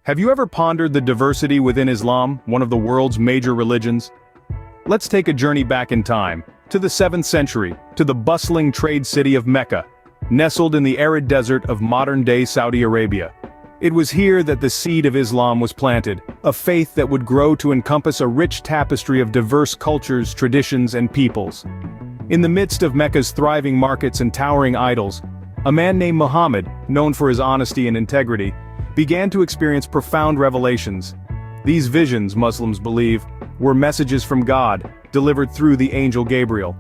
Have you ever pondered the diversity within Islam, one of the world's major religions? Let's take a journey back in time, to the 7th century, to the bustling trade city of Mecca, nestled in the arid desert of modern-day Saudi Arabia. It was here that the seed of Islam was planted, a faith that would grow to encompass a rich tapestry of diverse cultures, traditions, and peoples. In the midst of Mecca's thriving markets and towering idols, a man named Muhammad, known for his honesty and integrity, began to experience profound revelations. These visions, Muslims believe, were messages from God, delivered through the angel Gabriel.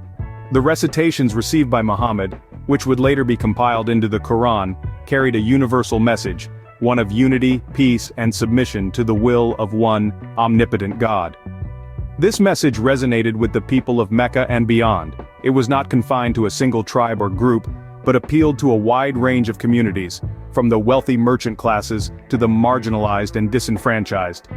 The recitations received by Muhammad, which would later be compiled into the Quran, carried a universal message, one of unity, peace, and submission to the will of one omnipotent God. This message resonated with the people of Mecca and beyond. It was not confined to a single tribe or group, but appealed to a wide range of communities, from the wealthy merchant classes to the marginalized and disenfranchised.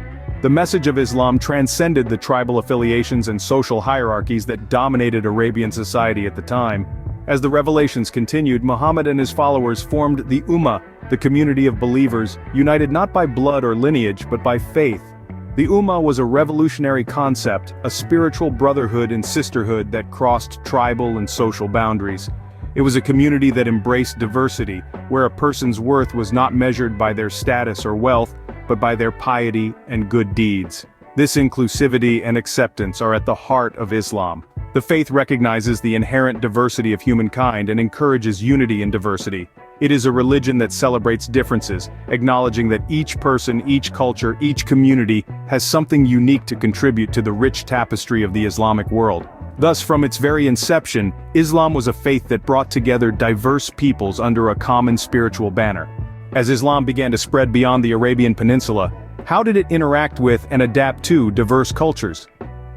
The message of Islam transcended the tribal affiliations and social hierarchies that dominated Arabian society at the time. As the revelations continued, Muhammad and his followers formed the Ummah, the community of believers, united not by blood or lineage but by faith. The Ummah was a revolutionary concept, a spiritual brotherhood and sisterhood that crossed tribal and social boundaries. It was a community that embraced diversity, where a person's worth was not measured by their status or wealth, but by their piety and good deeds. This inclusivity and acceptance are at the heart of Islam. The faith recognizes the inherent diversity of humankind and encourages unity in diversity. It is a religion that celebrates differences, acknowledging that each person, each culture, each community has something unique to contribute to the rich tapestry of the Islamic world. Thus, from its very inception, Islam was a faith that brought together diverse peoples under a common spiritual banner. As Islam began to spread beyond the Arabian Peninsula, how did it interact with and adapt to diverse cultures?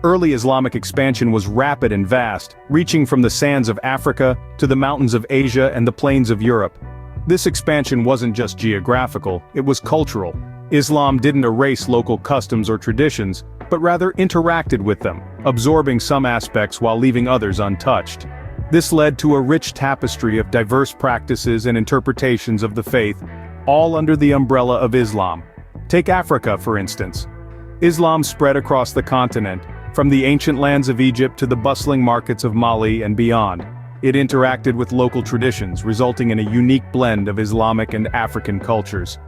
Early Islamic expansion was rapid and vast, reaching from the sands of Africa to the mountains of Asia and the plains of Europe. This expansion wasn't just geographical, it was cultural. Islam didn't erase local customs or traditions, but rather interacted with them, absorbing some aspects while leaving others untouched. This led to a rich tapestry of diverse practices and interpretations of the faith, all under the umbrella of Islam. Take Africa, for instance. Islam spread across the continent, from the ancient lands of Egypt to the bustling markets of Mali and beyond. It interacted with local traditions, resulting in a unique blend of Islamic and African cultures.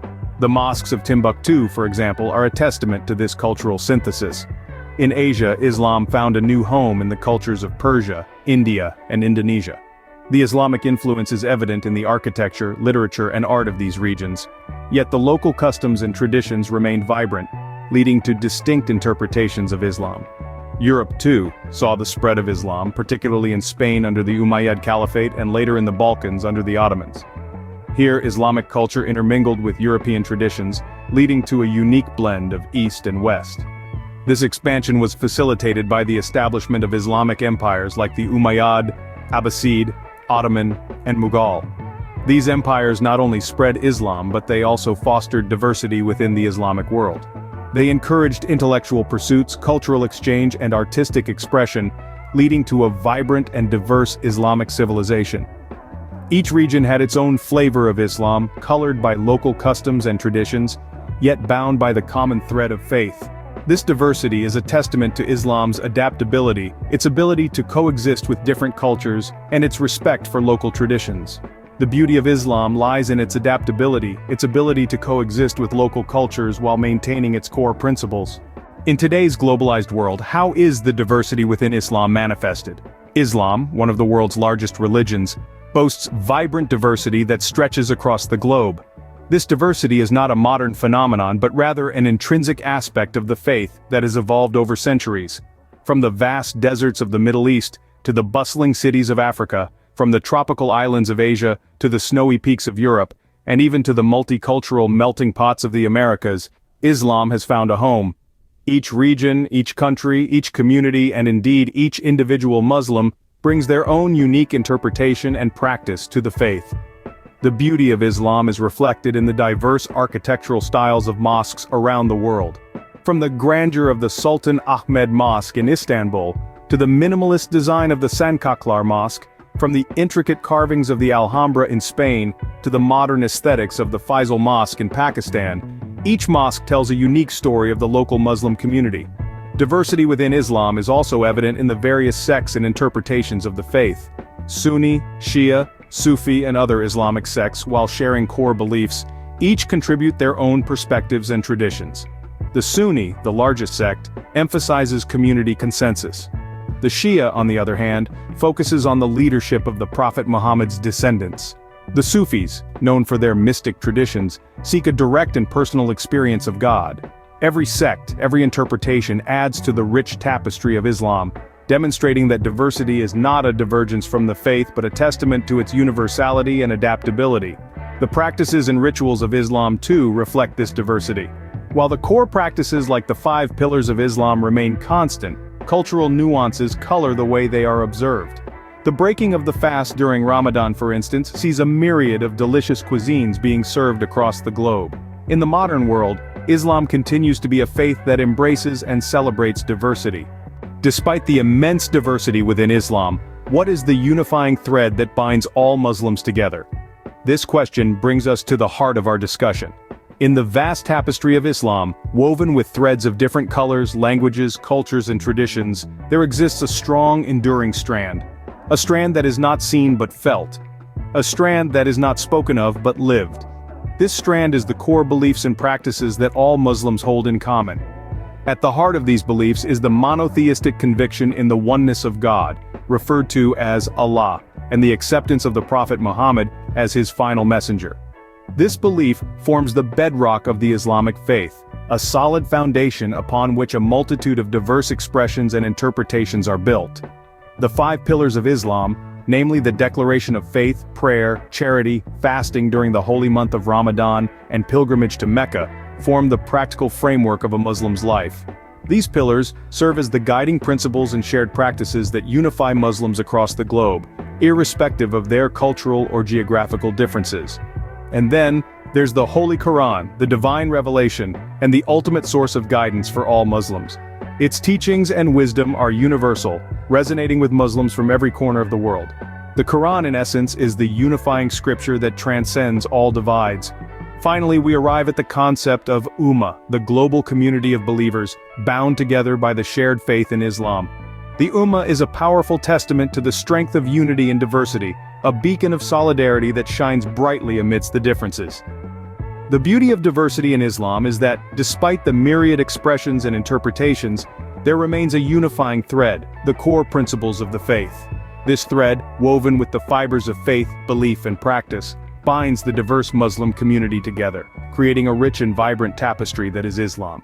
The mosques of Timbuktu, for example, are a testament to this cultural synthesis. In Asia, Islam found a new home in the cultures of Persia, India, and Indonesia. The Islamic influence is evident in the architecture, literature, and art of these regions. Yet the local customs and traditions remained vibrant, leading to distinct interpretations of Islam. Europe, too, saw the spread of Islam, particularly in Spain under the Umayyad Caliphate and later in the Balkans under the Ottomans. Here, Islamic culture intermingled with European traditions, leading to a unique blend of East and West. This expansion was facilitated by the establishment of Islamic empires like the Umayyad, Abbasid, Ottoman, and Mughal. These empires not only spread Islam, but they also fostered diversity within the Islamic world. They encouraged intellectual pursuits, cultural exchange, and artistic expression, leading to a vibrant and diverse Islamic civilization. Each region had its own flavor of Islam, colored by local customs and traditions, yet bound by the common thread of faith. This diversity is a testament to Islam's adaptability, its ability to coexist with different cultures, and its respect for local traditions. The beauty of Islam lies in its adaptability, its ability to coexist with local cultures while maintaining its core principles. In today's globalized world, how is the diversity within Islam manifested? Islam, one of the world's largest religions, boasts vibrant diversity that stretches across the globe. This diversity is not a modern phenomenon but rather an intrinsic aspect of the faith that has evolved over centuries. From the vast deserts of the Middle East to the bustling cities of Africa, from the tropical islands of Asia to the snowy peaks of Europe, and even to the multicultural melting pots of the Americas, Islam has found a home. Each region, each country, each community, and indeed each individual Muslim brings their own unique interpretation and practice to the faith. The beauty of Islam is reflected in the diverse architectural styles of mosques around the world. From the grandeur of the Sultan Ahmed Mosque in Istanbul, to the minimalist design of the Sankaklar Mosque, from the intricate carvings of the Alhambra in Spain, to the modern aesthetics of the Faisal Mosque in Pakistan, Each mosque tells a unique story of the local Muslim community. Diversity within Islam is also evident in the various sects and interpretations of the faith. Sunni, Shia, Sufi and other Islamic sects, while sharing core beliefs, each contribute their own perspectives and traditions. The Sunni, the largest sect, emphasizes community consensus. The Shia, on the other hand, focuses on the leadership of the Prophet Muhammad's descendants. The Sufis, known for their mystic traditions, seek a direct and personal experience of God. Every sect, every interpretation adds to the rich tapestry of Islam, demonstrating that diversity is not a divergence from the faith but a testament to its universality and adaptability. The practices and rituals of Islam too reflect this diversity. While the core practices like the 5 pillars of Islam remain constant, cultural nuances color the way they are observed. The breaking of the fast during Ramadan, for instance, sees a myriad of delicious cuisines being served across the globe. In the modern world, Islam continues to be a faith that embraces and celebrates diversity. Despite the immense diversity within Islam, what is the unifying thread that binds all Muslims together? This question brings us to the heart of our discussion. In the vast tapestry of Islam, woven with threads of different colors, languages, cultures and traditions, there exists a strong, enduring strand. A strand that is not seen but felt. A strand that is not spoken of but lived. This strand is the core beliefs and practices that all Muslims hold in common. At the heart of these beliefs is the monotheistic conviction in the oneness of God, referred to as Allah, and the acceptance of the Prophet Muhammad as his final messenger. This belief forms the bedrock of the Islamic faith, a solid foundation upon which a multitude of diverse expressions and interpretations are built. The 5 pillars of Islam, namely the declaration of faith, prayer, charity, fasting during the holy month of Ramadan, and pilgrimage to Mecca, form the practical framework of a Muslim's life. These pillars serve as the guiding principles and shared practices that unify Muslims across the globe, irrespective of their cultural or geographical differences. And then, there's the Holy Quran, the divine revelation, and the ultimate source of guidance for all Muslims. Its teachings and wisdom are universal, resonating with Muslims from every corner of the world. The Quran, in essence, is the unifying scripture that transcends all divides. Finally, we arrive at the concept of Ummah, the global community of believers, bound together by the shared faith in Islam. The Ummah is a powerful testament to the strength of unity and diversity, a beacon of solidarity that shines brightly amidst the differences. The beauty of diversity in Islam is that, despite the myriad expressions and interpretations, there remains a unifying thread, the core principles of the faith. This thread, woven with the fibers of faith, belief and practice, binds the diverse Muslim community together, creating a rich and vibrant tapestry that is Islam.